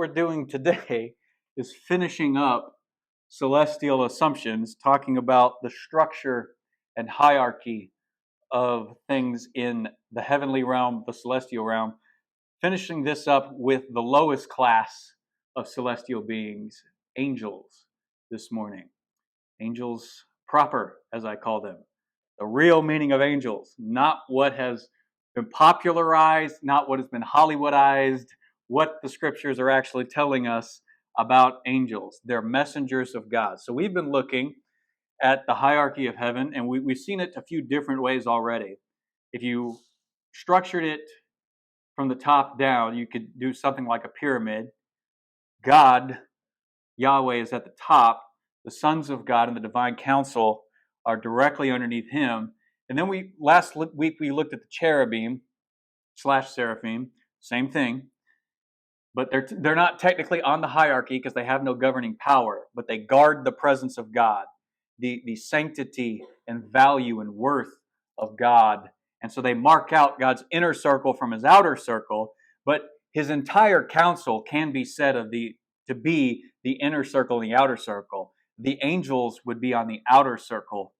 we're doing today is finishing up celestial assumptions, talking about the structure and hierarchy of things in the heavenly realm, the celestial realm, finishing this up with the lowest class of celestial beings, angels, this morning. Angels proper, as I call them. The real meaning of angels, not what has been popularized, not what has been Hollywoodized, what the scriptures are actually telling us about angels. They're messengers of God. So we've been looking at the hierarchy of heaven, and we've seen it a few different ways already. If you structured it from the top down, you could do something like a pyramid. God, Yahweh, is at the top. The sons of God and the divine council are directly underneath him. And then last week we looked at the cherubim / seraphim, same thing. But they're not technically on the hierarchy because they have no governing power, but they guard the presence of God, the sanctity and value and worth of God. And so they mark out God's inner circle from his outer circle, but his entire counsel can be said to be the inner circle and the outer circle. The angels would be on the outer circle,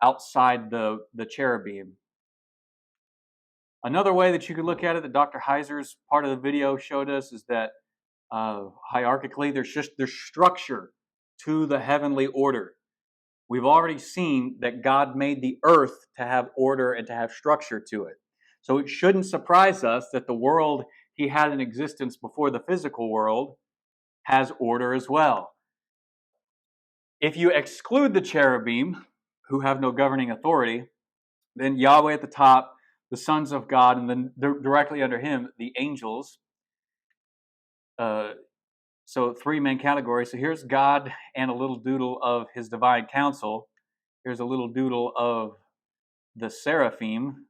outside the cherubim. Another way that you could look at it, that Dr. Heiser's part of the video showed us, is that hierarchically there's structure to the heavenly order. We've already seen that God made the earth to have order and to have structure to it. So it shouldn't surprise us that the world he had in existence before the physical world has order as well. If you exclude the cherubim, who have no governing authority, then Yahweh at the top, the sons of God, and then directly under him, the angels. So three main categories. So here's God and a little doodle of his divine counsel. Here's a little doodle of the seraphim,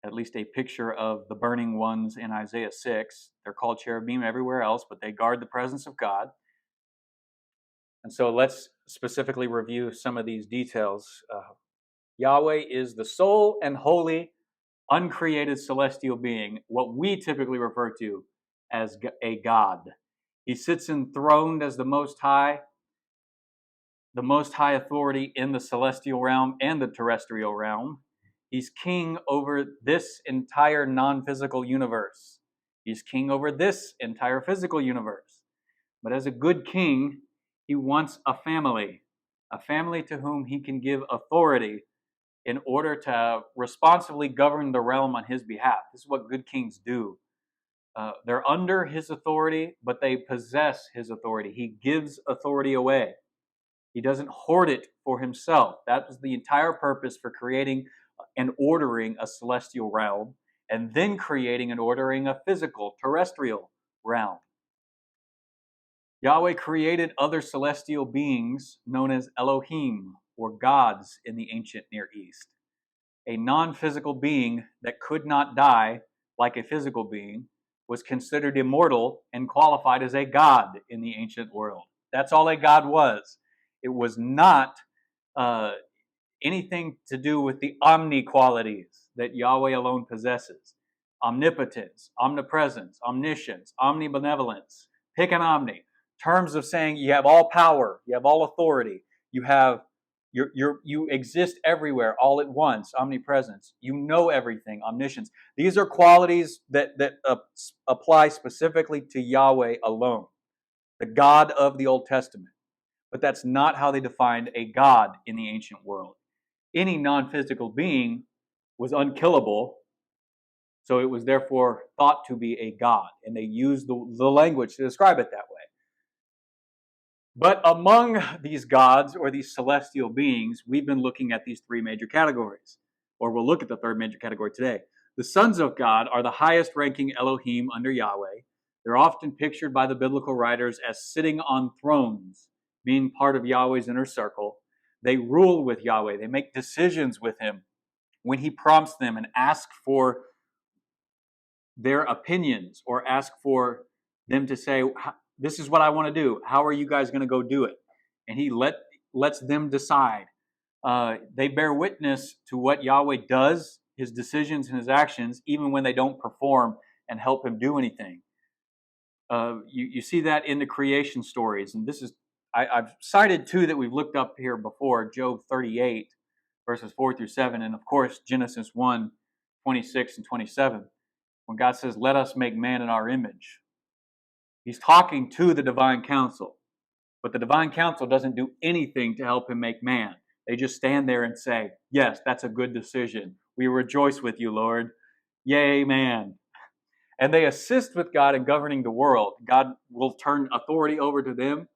at least a picture of the burning ones in Isaiah 6. They're called cherubim everywhere else, but they guard the presence of God. And so let's specifically review some of these details. Yahweh is the sole and holy, uncreated celestial being, what we typically refer to as a God. He sits enthroned as the Most High authority in the celestial realm and the terrestrial realm. He's king over this entire non-physical universe. He's king over this entire physical universe. But as a good king, he wants a family to whom he can give authority in order to responsibly govern the realm on his behalf. This is what good kings do. They're under his authority, but they possess his authority. He gives authority away. He doesn't hoard it for himself. That was the entire purpose for creating and ordering a celestial realm, and then creating and ordering a physical, terrestrial realm. Yahweh created other celestial beings known as Elohim, or gods in the ancient Near East. A non-physical being that could not die like a physical being was considered immortal and qualified as a god in the ancient world. That's all a god was. It was not anything to do with the omni qualities that Yahweh alone possesses. Omnipotence, omnipresence, omniscience, omnibenevolence. Pick an omni. Terms of saying you have all power, you have all authority, you exist everywhere all at once, omnipresence. You know everything, omniscience. These are qualities that apply specifically to Yahweh alone, the God of the Old Testament. But that's not how they defined a God in the ancient world. Any non-physical being was unkillable, so it was therefore thought to be a God, and they used the language to describe it that way. But among these gods or these celestial beings, we've been looking at these three major categories, or we'll look at the third major category today. The sons of God are the highest ranking Elohim under Yahweh. They're often pictured by the biblical writers as sitting on thrones, being part of Yahweh's inner circle. They rule with Yahweh. They make decisions with him when he prompts them and asks for their opinions, or ask for them to say, this is what I want to do. How are you guys going to go do it? And he lets them decide. They bear witness to what Yahweh does, his decisions and his actions, even when they don't perform and help him do anything. You see that in the creation stories, and this is I've cited two that we've looked up here before: Job 38, verses 4 through 7, and of course Genesis 1, 26 and 27, when God says, "Let us make man in our image." He's talking to the divine council, but the divine council doesn't do anything to help him make man. They just stand there and say, "Yes, that's a good decision. We rejoice with you, Lord. Yay, man." And they assist with God in governing the world. God will turn authority over to them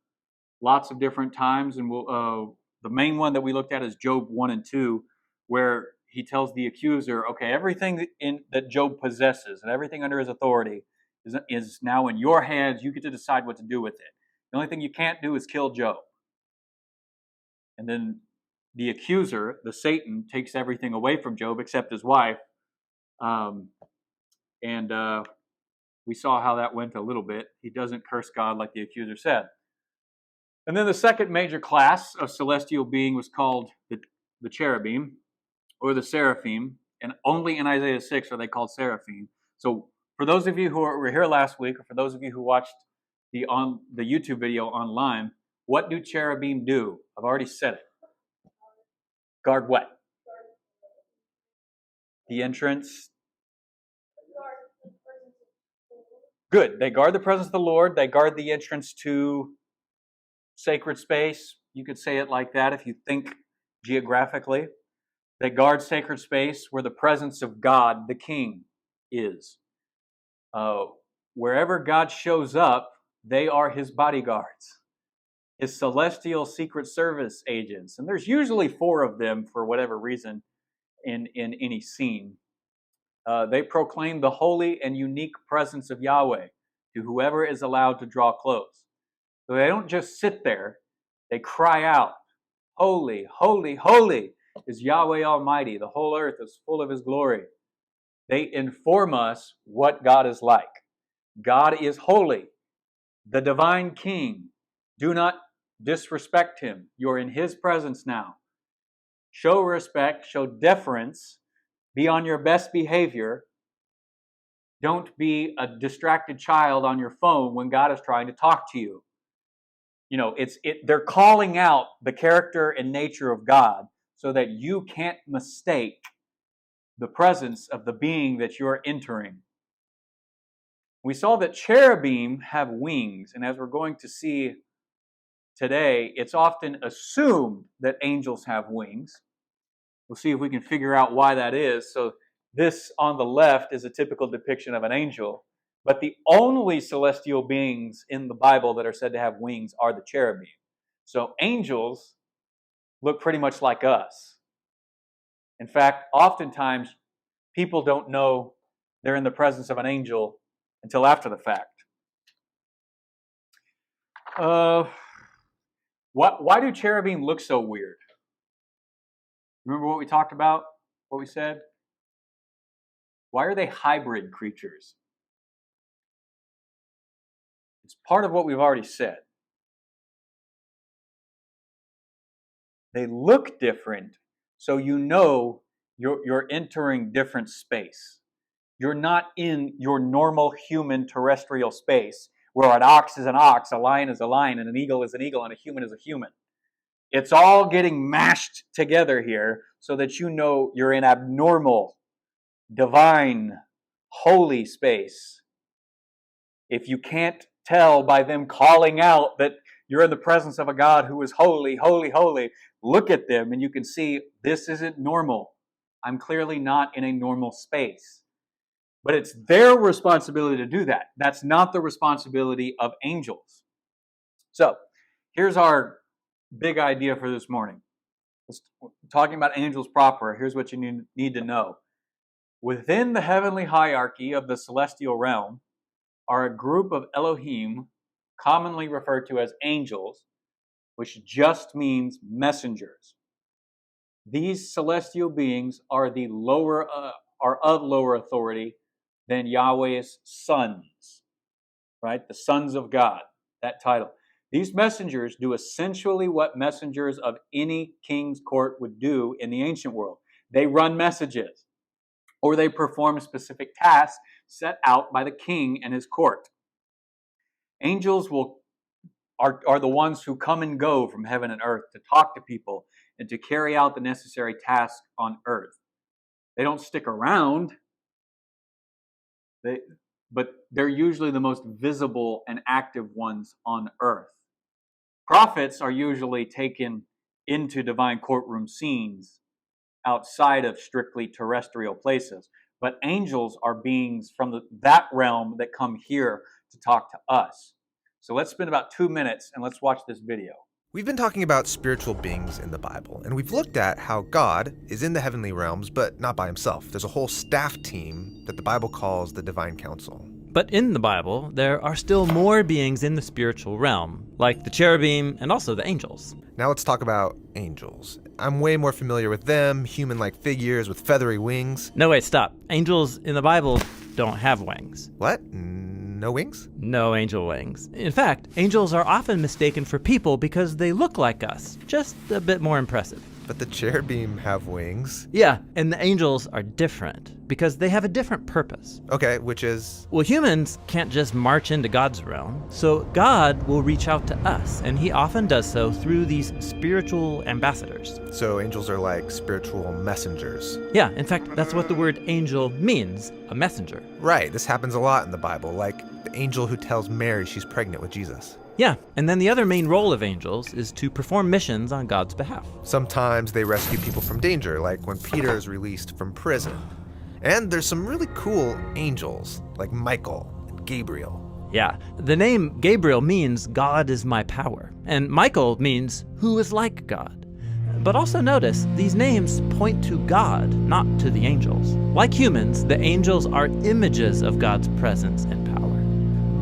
lots of different times. And the main one that we looked at is Job 1 and 2, where he tells the accuser, okay, everything that Job possesses and everything under his authority is now in your hands. You get to decide what to do with it. The only thing you can't do is kill Job. And then the accuser, the Satan, takes everything away from Job except his wife. We saw how that went a little bit. He doesn't curse God like the accuser said. And then the second major class of celestial being was called the cherubim or the seraphim. And only in Isaiah 6 are they called seraphim. So for those of you who were here last week, or for those of you who watched the YouTube video online, what do cherubim do? I've already said it. Guard what? The entrance. Good. They guard the presence of the Lord. They guard the entrance to sacred space. You could say it like that if you think geographically. They guard sacred space where the presence of God, the King, is. Wherever God shows up, they are his bodyguards, his celestial secret service agents. And there's usually 4 of them for whatever reason in any scene. They proclaim the holy and unique presence of Yahweh to whoever is allowed to draw close. So they don't just sit there, they cry out, "Holy, holy, holy is Yahweh Almighty. The whole earth is full of his glory." They inform us what God is like. God is holy, the divine King. Do not disrespect him. You're in his presence now. Show respect, show deference, be on your best behavior. Don't be a distracted child on your phone when God is trying to talk to you. You know, they're calling out the character and nature of God so that you can't mistake the presence of the being that you're entering. We saw that cherubim have wings, and as we're going to see today, it's often assumed that angels have wings. We'll see if we can figure out why that is. So this on the left is a typical depiction of an angel, but the only celestial beings in the Bible that are said to have wings are the cherubim. So angels look pretty much like us. In fact, oftentimes people don't know they're in the presence of an angel until after the fact. Why do cherubim look so weird? Remember what we talked about? What we said? Why are they hybrid creatures? It's part of what we've already said. They look different, so you know you're entering different space. You're not in your normal human terrestrial space where an ox is an ox, a lion is a lion, and an eagle is an eagle, and a human is a human. It's all getting mashed together here so that you know you're in abnormal, divine, holy space. If you can't tell by them calling out that you're in the presence of a God who is holy, holy, holy, look at them and you can see this isn't normal. I'm clearly not in a normal space. But it's their responsibility to do that. That's not the responsibility of angels. So, here's our big idea for this morning. Talking about angels proper, here's what you need to know. Within the heavenly hierarchy of the celestial realm are a group of Elohim, commonly referred to as angels, which just means messengers. These celestial beings are of lower authority than Yahweh's sons, right? The sons of God, that title. These messengers do essentially what messengers of any king's court would do in the ancient world. They run messages, or they perform specific tasks set out by the king and his court. Angels are the ones who come and go from heaven and earth to talk to people and to carry out the necessary tasks on earth. They don't stick around, but they're usually the most visible and active ones on earth. Prophets are usually taken into divine courtroom scenes outside of strictly terrestrial places. But angels are beings from that realm that come here to talk to us. So let's spend about 2 minutes and let's watch this video. We've been talking about spiritual beings in the Bible, and we've looked at how God is in the heavenly realms, but not by himself. There's a whole staff team that the Bible calls the divine council. But in the Bible, there are still more beings in the spiritual realm, like the cherubim and also the angels. Now let's talk about angels. I'm way more familiar with them, human-like figures with feathery wings. No, wait, stop. Angels in the Bible don't have wings. What? No wings? No angel wings. In fact, angels are often mistaken for people because they look like us, just a bit more impressive. But the cherubim have wings. Yeah, and the angels are different because they have a different purpose. Okay, which is? Well, humans can't just march into God's realm, so God will reach out to us, and he often does so through these spiritual ambassadors. So angels are like spiritual messengers. Yeah, in fact, that's what the word angel means, a messenger. Right, this happens a lot in the Bible, like the angel who tells Mary she's pregnant with Jesus. Yeah, and then the other main role of angels is to perform missions on God's behalf. Sometimes they rescue people from danger, like when Peter is released from prison. And there's some really cool angels, like Michael and Gabriel. Yeah, the name Gabriel means God is my power, and Michael means who is like God. But also notice, these names point to God, not to the angels. Like humans, the angels are images of God's presence and power.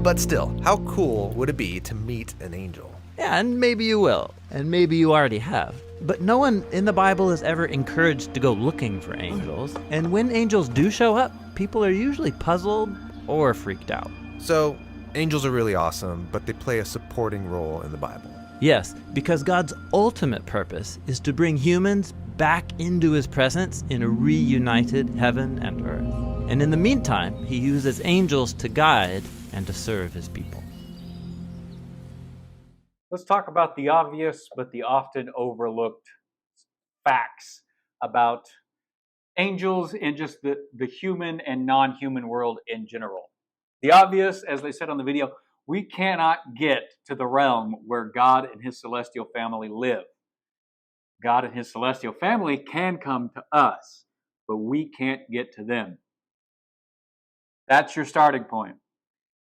But still, how cool would it be to meet an angel? Yeah, and maybe you will, and maybe you already have. But no one in the Bible is ever encouraged to go looking for angels, and when angels do show up, people are usually puzzled or freaked out. So, angels are really awesome, but they play a supporting role in the Bible. Yes, because God's ultimate purpose is to bring humans back into his presence in a reunited heaven and earth. And in the meantime, he uses angels to guide and to serve his people. Let's talk about the obvious but the often overlooked facts about angels and just the human and non-human world in general. The obvious, as they said on the video, we cannot get to the realm where God and his celestial family live. God and his celestial family can come to us, but we can't get to them. That's your starting point.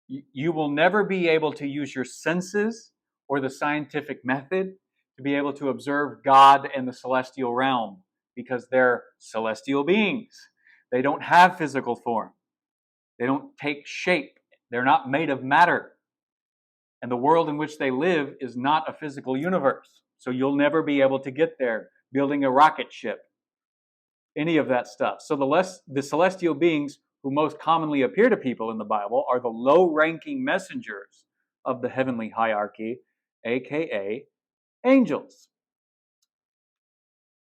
You will never be able to use your senses or the scientific method to be able to observe God and the celestial realm because they're celestial beings. They don't have physical form. They don't take shape. They're not made of matter. And the world in which they live is not a physical universe. So you'll never be able to get there building a rocket ship, any of that stuff. So the celestial beings who most commonly appear to people in the Bible are the low-ranking messengers of the heavenly hierarchy, aka angels.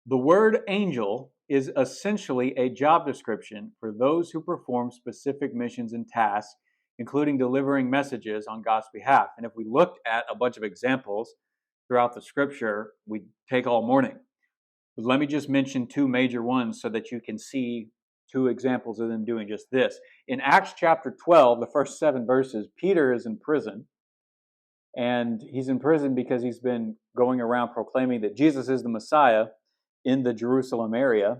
The word angel is essentially a job description for those who perform specific missions and tasks, including delivering messages on God's behalf. And if we looked at a bunch of examples throughout the scripture, we'd take all morning. But let me just mention two major ones so that you can see two examples of them doing just this. In Acts chapter 12, the first 7 verses, Peter is in prison. And he's in prison because he's been going around proclaiming that Jesus is the Messiah in the Jerusalem area.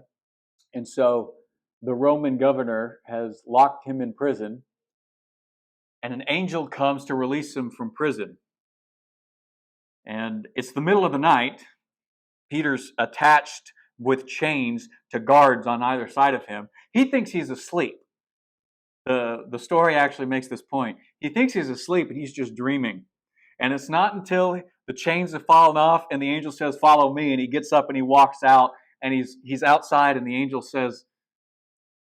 And so the Roman governor has locked him in prison, and an angel comes to release him from prison. And it's the middle of the night. Peter's attached with chains to guards on either side of him. He thinks he's asleep. The story actually makes this point. He thinks he's asleep and he's just dreaming. And it's not until the chains have fallen off and the angel says, "Follow me," and he gets up and he walks out and he's outside and the angel says,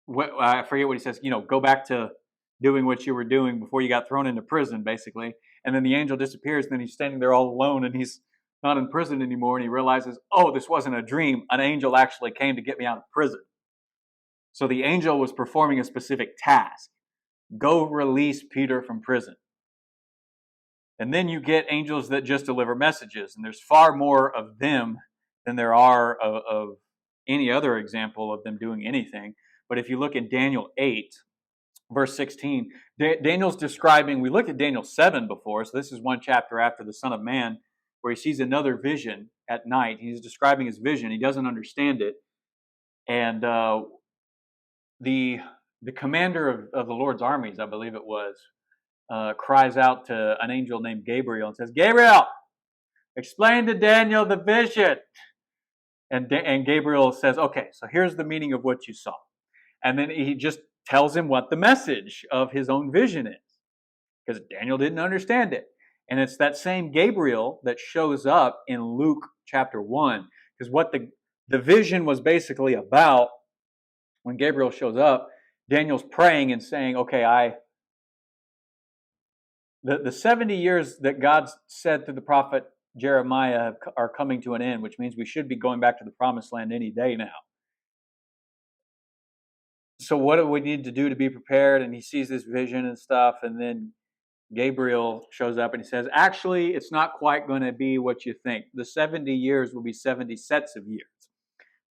I forget what he says, go back to doing what you were doing before you got thrown into prison, basically. And then the angel disappears and then he's standing there all alone and he's not in prison anymore, and he realizes, oh, this wasn't a dream. An angel actually came to get me out of prison. So the angel was performing a specific task. Go release Peter from prison. And then you get angels that just deliver messages, and there's far more of them than there are of any other example of them doing anything. But if you look at Daniel 8, verse 16, Daniel's describing, we looked at Daniel 7 before, so this is one chapter after the Son of Man, where he sees another vision at night. He's describing his vision. He doesn't understand it. And the commander of the Lord's armies, I believe it was, cries out to an angel named Gabriel and says, Gabriel, explain to Daniel the vision. And Gabriel says, okay, so here's the meaning of what you saw. And then he just tells him what the message of his own vision is, because Daniel didn't understand it. And it's that same Gabriel that shows up in Luke chapter 1, because what the vision was basically about, when Gabriel shows up, Daniel's praying and saying, okay, the 70 years that God said through the prophet Jeremiah are coming to an end, which means we should be going back to the promised land any day now. So what do we need to do to be prepared? And he sees this vision and stuff, and then Gabriel shows up and he says, actually, it's not quite going to be what you think. The 70 years will be 70 sets of years,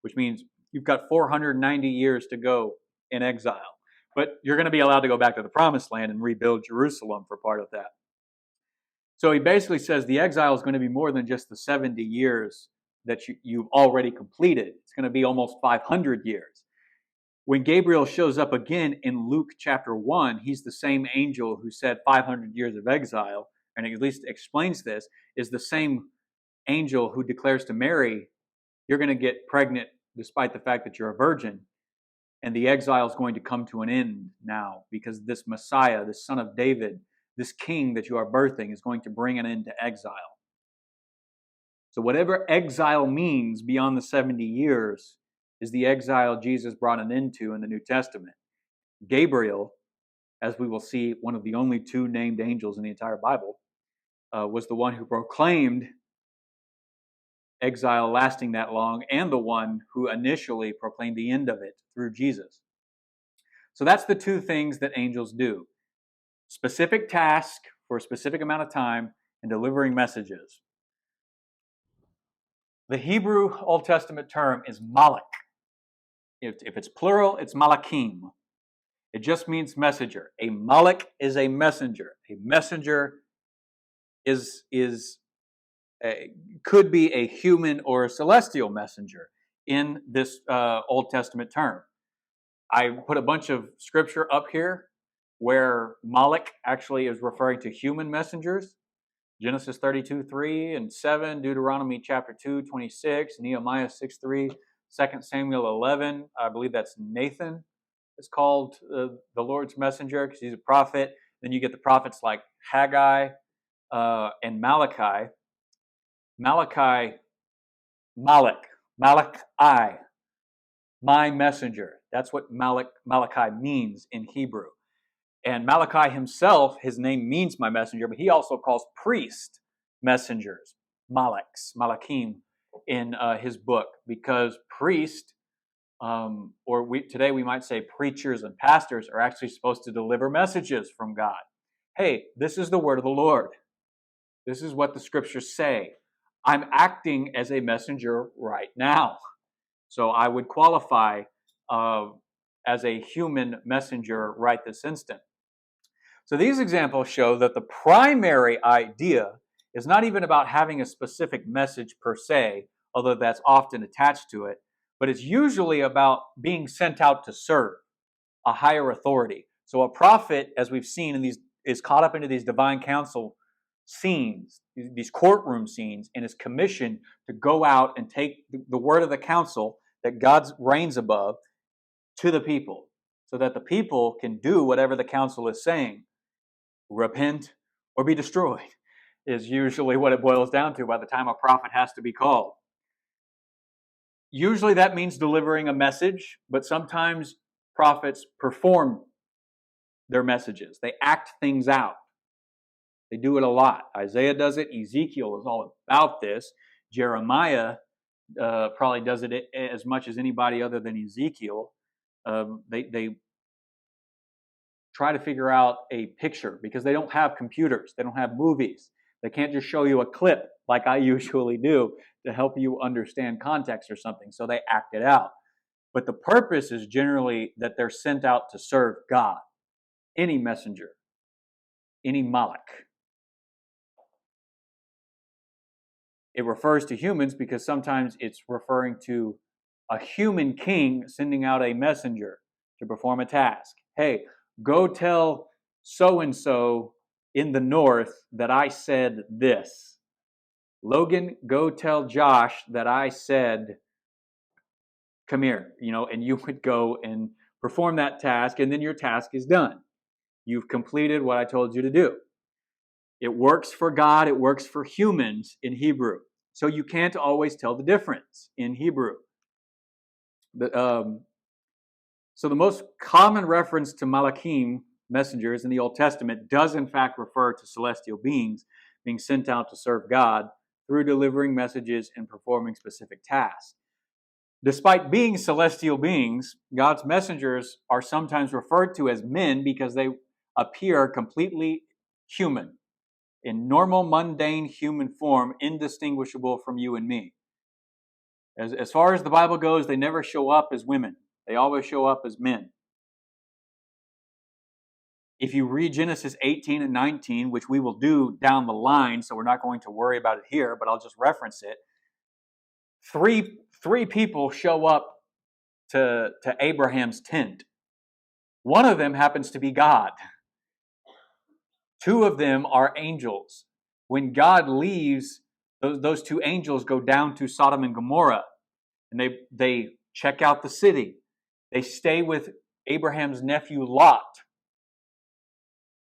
which means you've got 490 years to go in exile. But you're going to be allowed to go back to the promised land and rebuild Jerusalem for part of that. So he basically says the exile is going to be more than just the 70 years that you've already completed. It's going to be almost 500 years. When Gabriel shows up again in Luke chapter 1, he's the same angel who said 500 years of exile, and at least explains this, is the same angel who declares to Mary, you're going to get pregnant despite the fact that you're a virgin, and the exile is going to come to an end now, because this Messiah, this son of David, this king that you are birthing is going to bring an end to exile. So whatever exile means beyond the 70 years is the exile Jesus brought an end to in the New Testament. Gabriel, as we will see, one of the only two named angels in the entire Bible, was the one who proclaimed exile lasting that long, and the one who initially proclaimed the end of it through Jesus. So that's the two things that angels do. Specific task for a specific amount of time and delivering messages. The Hebrew Old Testament term is malach. If it's plural, it's malakim. It just means messenger. A malach is a messenger. A messenger could be a human or a celestial messenger in this Old Testament term. I put a bunch of scripture up here where malach actually is referring to human messengers. Genesis 32:3 and 7, Deuteronomy chapter 2, 26, Nehemiah 6:3, 2 Samuel 11. I believe that's Nathan is called the Lord's messenger because he's a prophet. Then you get the prophets like Haggai and Malachi. Malachi, my messenger. That's what Malachi means in Hebrew. And Malachi himself, his name means my messenger, but he also calls priest messengers, malachim, in his book, because priest, today we might say preachers and pastors, are actually supposed to deliver messages from God. Hey, this is the word of the Lord. This is what the scriptures say. I'm acting as a messenger right now. So I would qualify as a human messenger right this instant. So these examples show that the primary idea is not even about having a specific message per se, although that's often attached to it, but it's usually about being sent out to serve a higher authority. So a prophet, as we've seen is caught up into these divine council scenes, these courtroom scenes, and is commissioned to go out and take the word of the council that God reigns above to the people, so that the people can do whatever the council is saying. Repent or be destroyed is usually what it boils down to by the time a prophet has to be called. Usually that means delivering a message, but sometimes prophets perform their messages. They act things out. They do it a lot. Isaiah does it. Ezekiel is all about this. Jeremiah probably does it as much as anybody other than Ezekiel. They try to figure out a picture because they don't have computers, they don't have movies. They can't just show you a clip like I usually do to help you understand context or something, so they act it out. But the purpose is generally that they're sent out to serve God, any messenger, any malak. It refers to humans because sometimes it's referring to a human king sending out a messenger to perform a task. Hey, go tell so-and-so in the north that I said this. Logan, go tell Josh that I said, come here, and you would go and perform that task, and then your task is done. You've completed what I told you to do. It works for God, it works for humans in Hebrew. So you can't always tell the difference in Hebrew. So the most common reference to Malachim, messengers, in the Old Testament does in fact refer to celestial beings being sent out to serve God through delivering messages and performing specific tasks. Despite being celestial beings, God's messengers are sometimes referred to as men because they appear completely human, in normal, mundane human form, indistinguishable from you and me. As far as the Bible goes, they never show up as women. They always show up as men. If you read Genesis 18 and 19, which we will do down the line, so we're not going to worry about it here, but I'll just reference it. Three people show up to Abraham's tent. One of them happens to be God. Two of them are angels. When God leaves, those two angels go down to Sodom and Gomorrah, and they check out the city. They stay with Abraham's nephew Lot.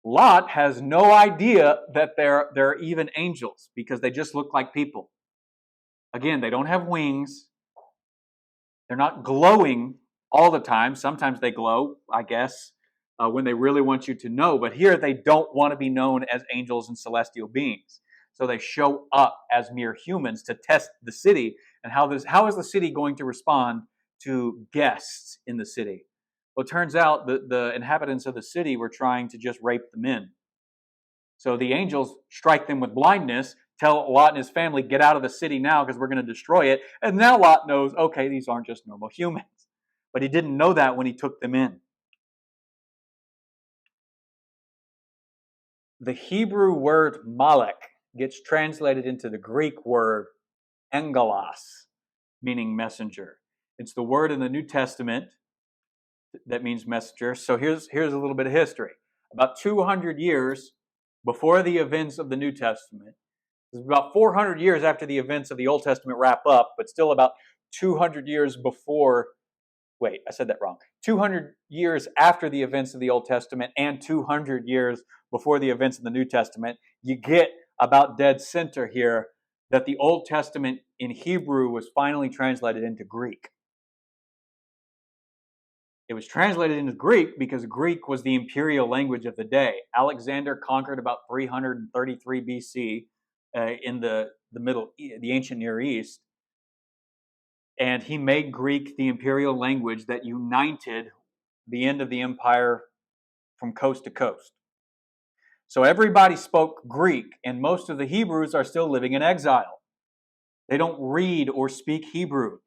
Lot has no idea that they're even angels because they just look like people. Again, they don't have wings. They're not glowing all the time. Sometimes they glow, I guess, when they really want you to know. But here they don't want to be known as angels and celestial beings. So they show up as mere humans to test the city. And how is the city going to respond to guests in the city? Well, it turns out the inhabitants of the city were trying to just rape the men. So the angels strike them with blindness, tell Lot and his family, get out of the city now because we're going to destroy it. And now Lot knows, okay, these aren't just normal humans. But he didn't know that when he took them in. The Hebrew word malak gets translated into the Greek word angelos, meaning messenger. It's the word in the New Testament that means messenger. So here's a little bit of history. About 200 years before the events of the New Testament, it's about 400 years after the events of the Old Testament wrap up, but still about 200 years before, wait, I said that wrong. 200 years after the events of the Old Testament and 200 years before the events of the New Testament, you get about dead center here that the Old Testament in Hebrew was finally translated into Greek. It was translated into Greek because Greek was the imperial language of the day. Alexander conquered about 333 BC in the ancient Near East, and he made Greek the imperial language that united the end of the empire from coast to coast. So everybody spoke Greek, and most of the Hebrews are still living in exile. They don't read or speak Hebrew.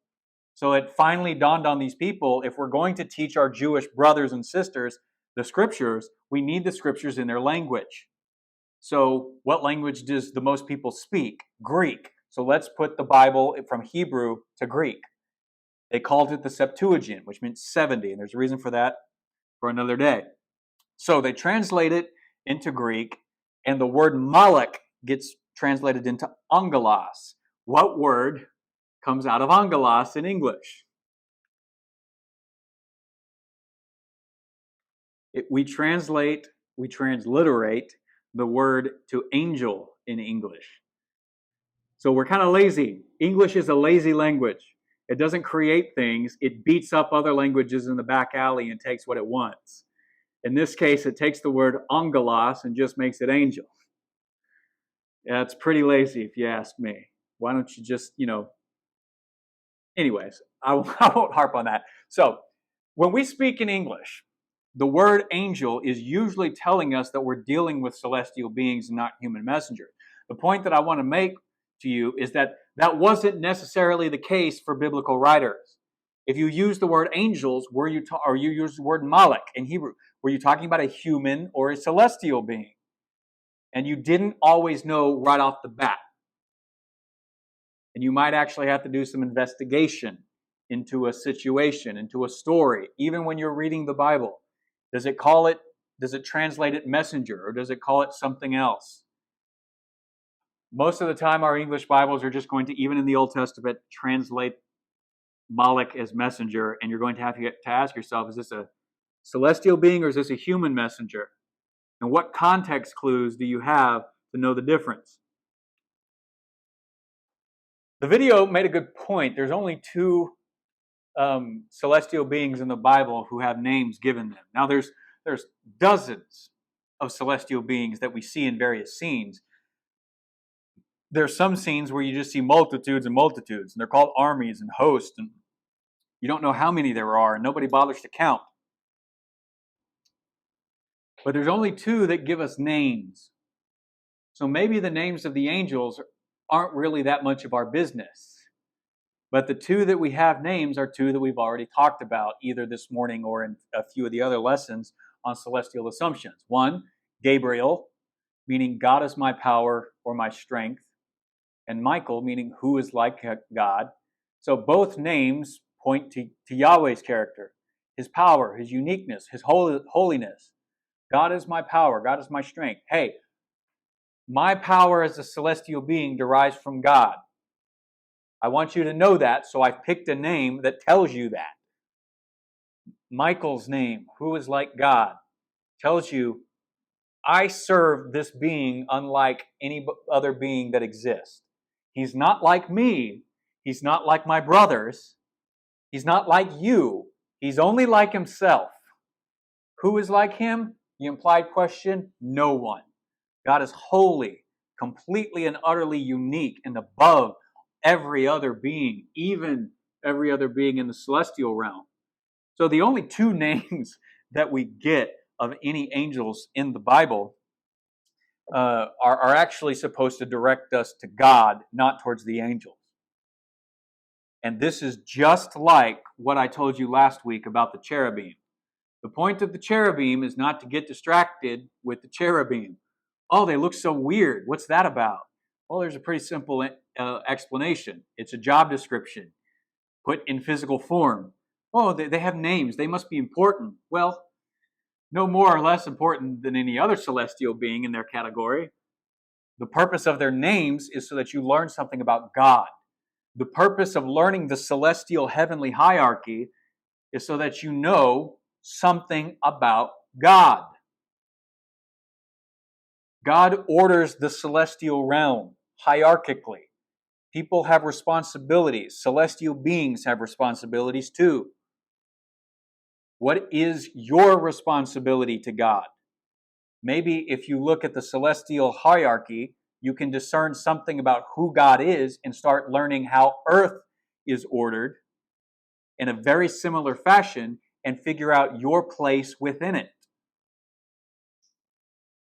So it finally dawned on these people, if we're going to teach our Jewish brothers and sisters the scriptures, we need the scriptures in their language. So what language does the most people speak? Greek. So let's put the Bible from Hebrew to Greek. They called it the Septuagint, which meant 70, and there's a reason for that for another day. So they translate it into Greek, and the word malak gets translated into angelos. What word comes out of angelos in English? We transliterate the word to angel in English. So we're kind of lazy. English is a lazy language. It doesn't create things. It beats up other languages in the back alley and takes what it wants. In this case, it takes the word angelos and just makes it angel. Yeah, it's pretty lazy if you ask me. Why don't you just, Anyways, I won't harp on that. So when we speak in English, the word angel is usually telling us that we're dealing with celestial beings and not human messengers. The point that I want to make to you is that that wasn't necessarily the case for biblical writers. If you use the word angels, or you use the word malak in Hebrew, were you talking about a human or a celestial being? And you didn't always know right off the bat. And you might actually have to do some investigation into a situation, into a story, even when you're reading the Bible. Does it translate it messenger, or does it call it something else? Most of the time, our English Bibles are just going to, even in the Old Testament, translate Malak as messenger, and you're going to have to ask yourself, is this a celestial being or is this a human messenger? And what context clues do you have to know the difference? The video made a good point. There's only two celestial beings in the Bible who have names given them. Now, there's dozens of celestial beings that we see in various scenes. There's some scenes where you just see multitudes and multitudes, and they're called armies and hosts, and you don't know how many there are, and nobody bothers to count. But there's only two that give us names. So maybe the names of the angels aren't really that much of our business. But the two that we have names are two that we've already talked about, either this morning or in a few of the other lessons on celestial assumptions. One, Gabriel, meaning God is my power or my strength, and Michael, meaning who is like God. So both names point to Yahweh's character, his power, his uniqueness, his holiness. God is my power. God is my strength. Hey, my power as a celestial being derives from God. I want you to know that, so I've picked a name that tells you that. Michael's name, who is like God, tells you, I serve this being unlike any other being that exists. He's not like me. He's not like my brothers. He's not like you. He's only like himself. Who is like him? The implied question, no one. God is holy, completely and utterly unique and above every other being, even every other being in the celestial realm. So the only two names that we get of any angels in the Bible are actually supposed to direct us to God, not towards the angels. And this is just like what I told you last week about the cherubim. The point of the cherubim is not to get distracted with the cherubim. Oh, they look so weird. What's that about? Well, there's a pretty simple explanation. It's a job description put in physical form. Oh, they have names. They must be important. Well, no more or less important than any other celestial being in their category. The purpose of their names is so that you learn something about God. The purpose of learning the celestial heavenly hierarchy is so that you know something about God. God orders the celestial realm hierarchically. People have responsibilities. Celestial beings have responsibilities too. What is your responsibility to God? Maybe if you look at the celestial hierarchy, you can discern something about who God is and start learning how earth is ordered in a very similar fashion and figure out your place within it.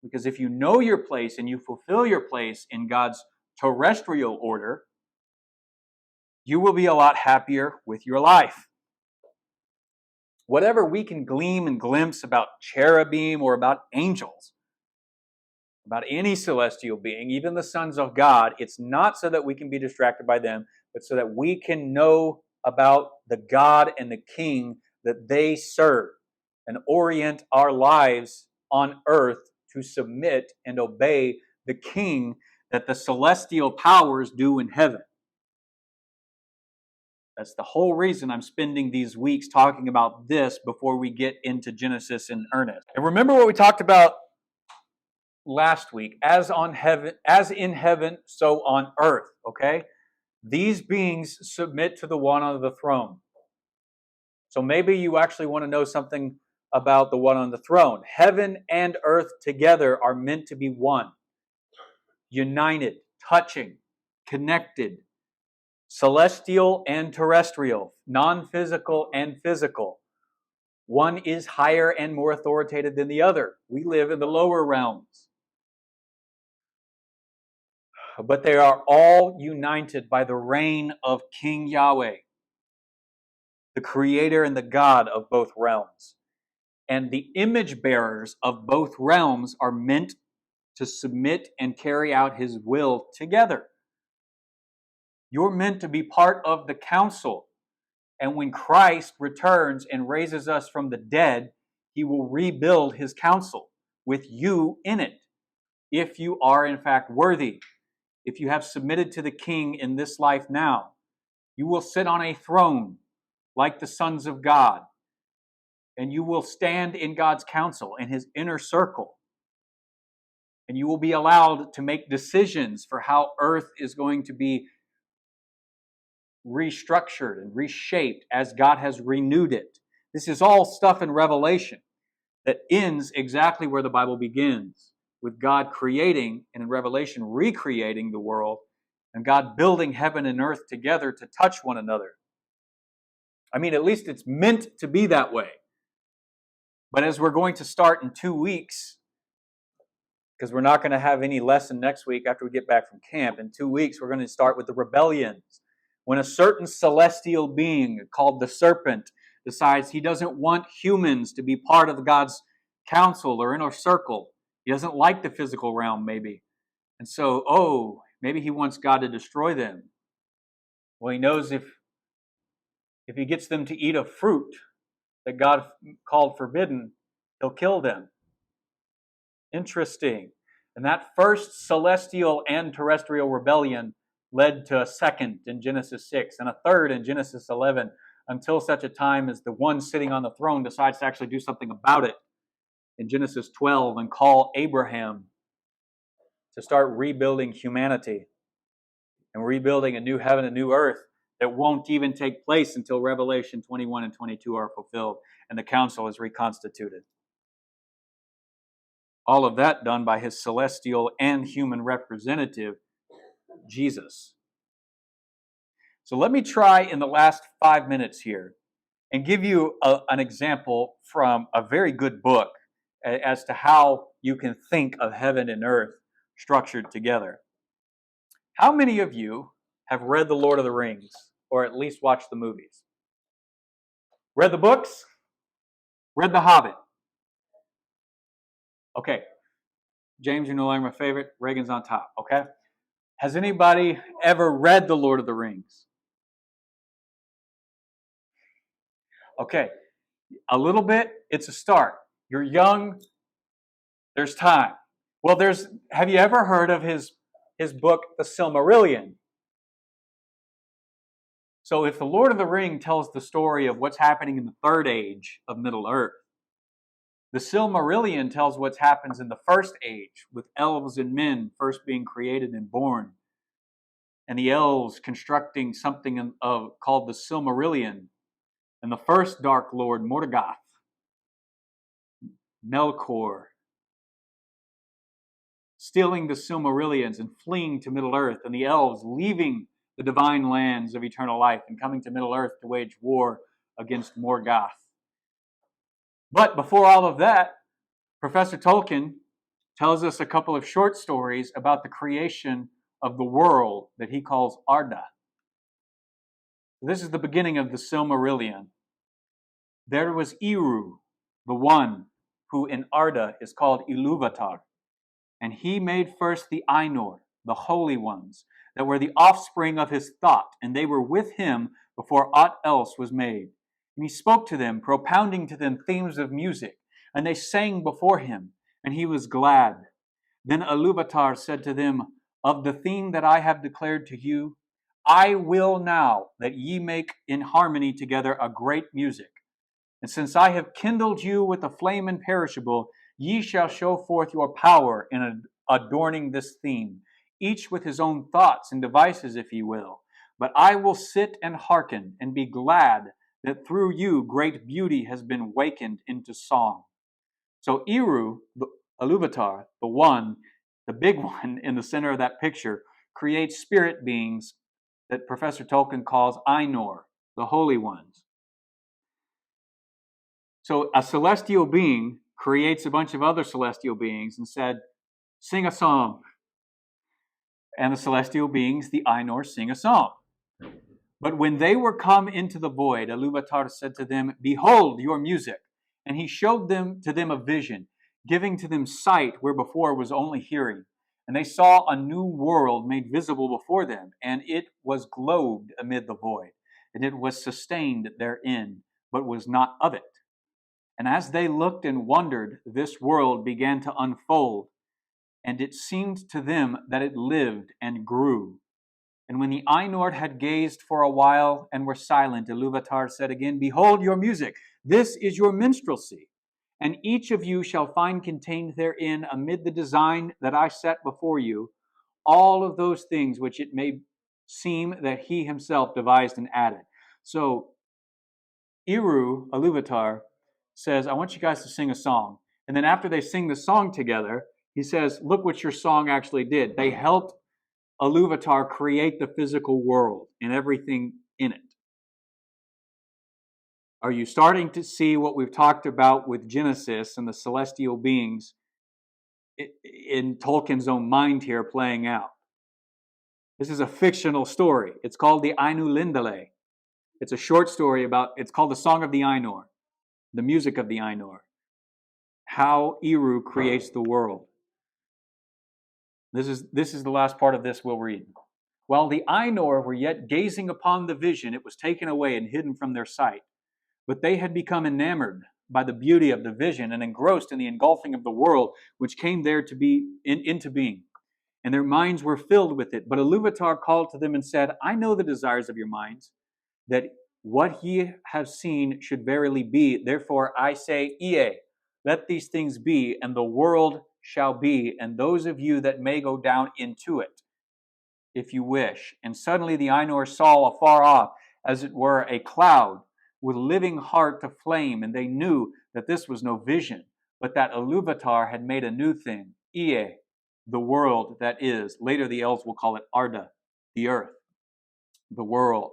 Because if you know your place and you fulfill your place in God's terrestrial order, you will be a lot happier with your life. Whatever we can glean and glimpse about cherubim or about angels, about any celestial being, even the sons of God, it's not so that we can be distracted by them, but so that we can know about the God and the King that they serve and orient our lives on earth to submit and obey the King that the celestial powers do in heaven. That's the whole reason I'm spending these weeks talking about this before we get into Genesis in earnest. And remember what we talked about last week, as in heaven, so on earth, okay? These beings submit to the one on the throne. So maybe you actually want to know something about the one on the throne. Heaven and earth together are meant to be one. United, touching, connected, celestial and terrestrial, non-physical and physical. One is higher and more authoritative than the other. We live in the lower realms. But they are all united by the reign of King Yahweh, the creator and the God of both realms. And the image bearers of both realms are meant to submit and carry out his will together. You're meant to be part of the council. And when Christ returns and raises us from the dead, he will rebuild his council with you in it. If you are in fact worthy, if you have submitted to the king in this life now, you will sit on a throne like the sons of God, and you will stand in God's council, in his inner circle. And you will be allowed to make decisions for how earth is going to be restructured and reshaped as God has renewed it. This is all stuff in Revelation that ends exactly where the Bible begins, with God creating, and in Revelation recreating the world, and God building heaven and earth together to touch one another. I mean, at least it's meant to be that way. But as we're going to start in 2 weeks, because we're not going to have any lesson next week after we get back from camp. In 2 weeks, we're going to start with the rebellions. When a certain celestial being called the serpent decides he doesn't want humans to be part of God's council or inner circle. He doesn't like the physical realm, maybe. And so, maybe he wants God to destroy them. Well, he knows if he gets them to eat a fruit that God called forbidden, he'll kill them. Interesting. And that first celestial and terrestrial rebellion led to a second in Genesis 6 and a third in Genesis 11, until such a time as the one sitting on the throne decides to actually do something about it in Genesis 12 and call Abraham to start rebuilding humanity and rebuilding a new heaven and new earth that won't even take place until Revelation 21 and 22 are fulfilled and the council is reconstituted. All of that done by his celestial and human representative, Jesus. So let me try in the last 5 minutes here and give you an example from a very good book as to how you can think of heaven and earth structured together. How many of you have read The Lord of the Rings, or at least watched the movies? Read the books? Read The Hobbit? Okay. James, you're no longer my favorite. Reagan's on top, okay? Has anybody ever read The Lord of the Rings? Okay. A little bit, it's a start. You're young, there's time. Well, have you ever heard of his book, The Silmarillion? So if The Lord of the Ring tells the story of what's happening in the third age of Middle Earth, the Silmarillion tells what happens in the first age, with elves and men first being created and born, and the elves constructing something called the Silmarillion, and the first Dark Lord, Morgoth, Melkor, stealing the Silmarillions and fleeing to Middle Earth, and the elves leaving the divine lands of eternal life and coming to Middle Earth to wage war against Morgoth. But before all of that, Professor Tolkien tells us a couple of short stories about the creation of the world that he calls Arda. This is the beginning of the Silmarillion. There was Eru, the one who in Arda is called Ilúvatar, and he made first the Ainur, the holy ones, that were the offspring of his thought, and they were with him before aught else was made. And he spoke to them, propounding to them themes of music, and they sang before him, and he was glad. Then Ilúvatar said to them, of the theme that I have declared to you, I will now that ye make in harmony together a great music. And since I have kindled you with a flame imperishable, ye shall show forth your power in adorning this theme, each with his own thoughts and devices, if ye will. But I will sit and hearken and be glad that through you great beauty has been wakened into song. So Eru, Ilúvatar, the big one in the center of that picture, creates spirit beings that Professor Tolkien calls Ainur, the holy ones. So a celestial being creates a bunch of other celestial beings and said, sing a song. And the celestial beings, the Ainur, sing a song. But when they were come into the void, Iluvatar said to them, behold your music. And he showed to them a vision, giving to them sight where before was only hearing. And they saw a new world made visible before them, and it was globed amid the void, and it was sustained therein, but was not of it. And as they looked and wondered, this world began to unfold, and it seemed to them that it lived and grew. And when the Ainur had gazed for a while and were silent, Iluvatar said again, behold your music, this is your minstrelsy. And each of you shall find contained therein, amid the design that I set before you, all of those things which it may seem that he himself devised and added. So Iluvatar, says, I want you guys to sing a song. And then after they sing the song together, he says, look what your song actually did. They helped Iluvatar create the physical world and everything in it. Are you starting to see what we've talked about with Genesis and the celestial beings in Tolkien's own mind here playing out? This is a fictional story. It's called the Ainu Lindale. It's a short story it's called the Song of the Ainur, the music of the Ainur. How Eru creates the world. This is the last part of this we'll read. While the Ainur were yet gazing upon the vision, it was taken away and hidden from their sight. But they had become enamored by the beauty of the vision and engrossed in the engulfing of the world, which came there to be into being. And their minds were filled with it. But Iluvatar called to them and said, I know the desires of your minds, that what ye have seen should verily be. Therefore I say, Ie, let these things be, and the world shall be, and those of you that may go down into it, if you wish. And suddenly the Ainur saw afar off, as it were, a cloud with living heart to flame, and they knew that this was no vision, but that Iluvatar had made a new thing, Ie, the world that is. Later the elves will call it Arda, the earth, the world.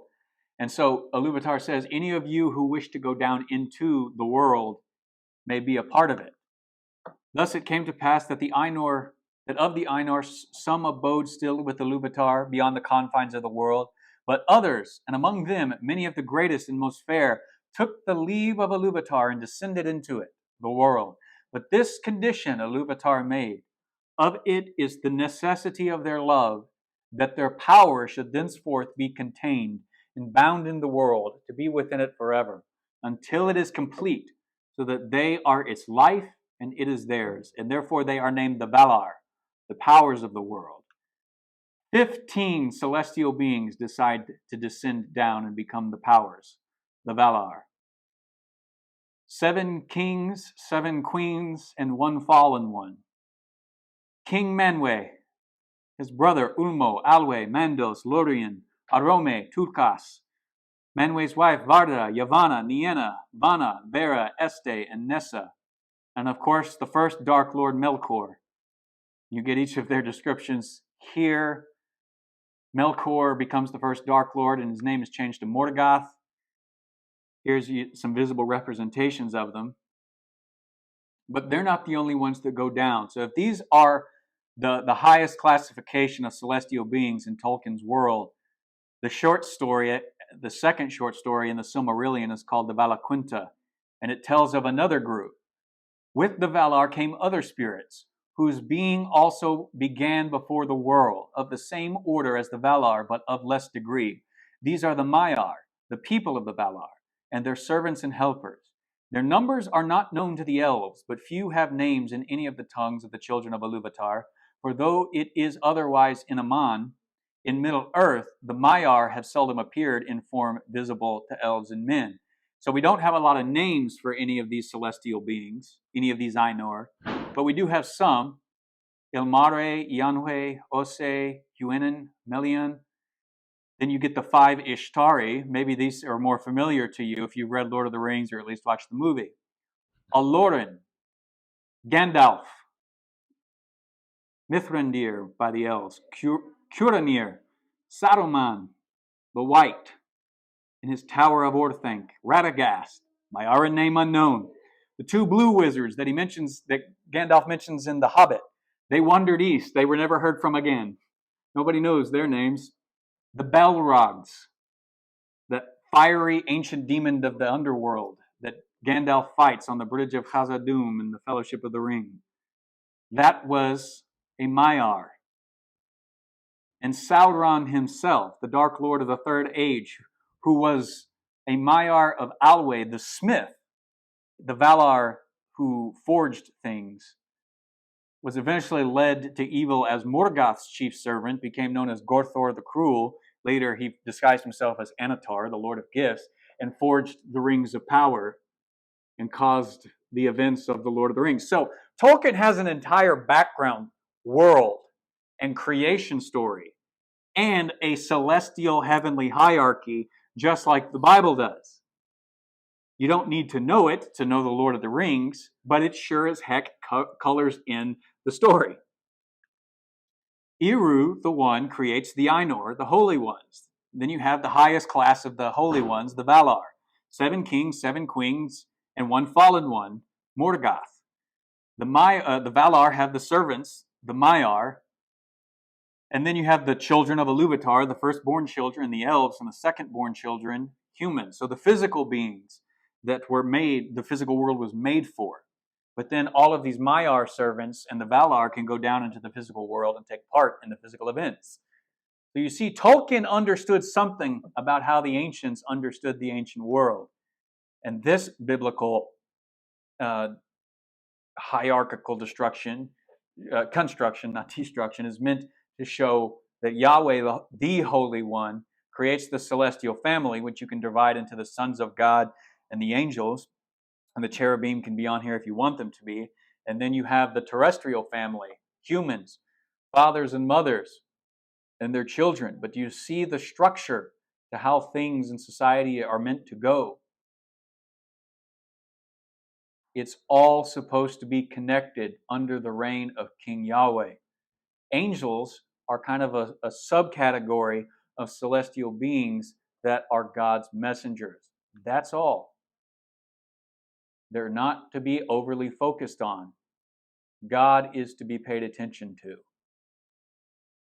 And so Iluvatar says, any of you who wish to go down into the world may be a part of it. Thus it came to pass that of the Ainur some abode still with Iluvatar beyond the confines of the world, but others, and among them many of the greatest and most fair, took the leave of Iluvatar and descended into it, the world. But this condition Iluvatar made, of it is the necessity of their love, that their power should thenceforth be contained and bound in the world, to be within it forever, until it is complete, so that they are its life and it is theirs, and therefore they are named the Valar, the powers of the world. 15 celestial beings decide to descend down and become the powers, the Valar. 7 kings, 7 queens, and 1 fallen one. King Manwe, his brother Ulmo, Alwe, Mandos, Lorien, Arome, Tulkas, Manwe's wife Varda, Yavanna, Nienna, Vana, Vera, Este, and Nessa. And of course, the first Dark Lord Melkor. You get each of their descriptions here. Melkor becomes the first Dark Lord, and his name is changed to Morgoth. Here's some visible representations of them. But they're not the only ones that go down. So if these are the highest classification of celestial beings in Tolkien's world, the second short story in the Silmarillion is called the Valaquinta, and it tells of another group. With the Valar came other spirits, whose being also began before the world, of the same order as the Valar, but of less degree. These are the Maiar, the people of the Valar, and their servants and helpers. Their numbers are not known to the elves, but few have names in any of the tongues of the children of Iluvatar. For though it is otherwise in Aman, in Middle Earth, the Maiar have seldom appeared in form visible to elves and men. So we don't have a lot of names for any of these celestial beings, any of these Ainur, but we do have some. Ilmare, Yanhwe, Ose, Huenen, Melian. Then you get the 5 Ishtari. Maybe these are more familiar to you if you've read Lord of the Rings or at least watched the movie. Alorin, Gandalf, Mithrandir by the elves, Curanir, Saruman, the White, in his Tower of Orthanc, Radagast, by our name unknown, The two blue wizards that Gandalf mentions in The Hobbit, they wandered east. They were never heard from again. Nobody knows their names. The Balrogs, the fiery ancient demon of the underworld that Gandalf fights on the bridge of Khazad-dûm in the Fellowship of the Ring. That was a Maiar. And Sauron himself, the Dark Lord of the Third Age, who was a Maiar of Alwë, the smith, the Valar who forged things, was eventually led to evil as Morgoth's chief servant, became known as Gorthor the Cruel. Later, he disguised himself as Anatar, the Lord of Gifts, and forged the Rings of Power and caused the events of the Lord of the Rings. So Tolkien has an entire background, world, and creation story, and a celestial heavenly hierarchy, just like the Bible does. You don't need to know it to know the Lord of the Rings, but it sure as heck colors in the story. Eru, the One, creates the Ainur, the Holy Ones. Then you have the highest class of the Holy Ones, the Valar. 7 kings, 7 queens, and 1 fallen one, Morgoth. The Valar have the servants, the Maiar, and then you have the children of Iluvatar, the firstborn children, the elves, and the secondborn children, humans. So the physical beings that were made, the physical world was made for. But then all of these Maiar servants and the Valar can go down into the physical world and take part in the physical events. So you see, Tolkien understood something about how the ancients understood the ancient world. And this biblical hierarchical construction, not destruction, is meant to show that Yahweh, the Holy One, creates the celestial family, which you can divide into the sons of God and the angels. And the cherubim can be on here if you want them to be. And then you have the terrestrial family, humans, fathers and mothers, and their children. But do you see the structure to how things in society are meant to go? It's all supposed to be connected under the reign of King Yahweh. Angels are kind of a subcategory of celestial beings that are God's messengers. That's all. They're not to be overly focused on. God is to be paid attention to.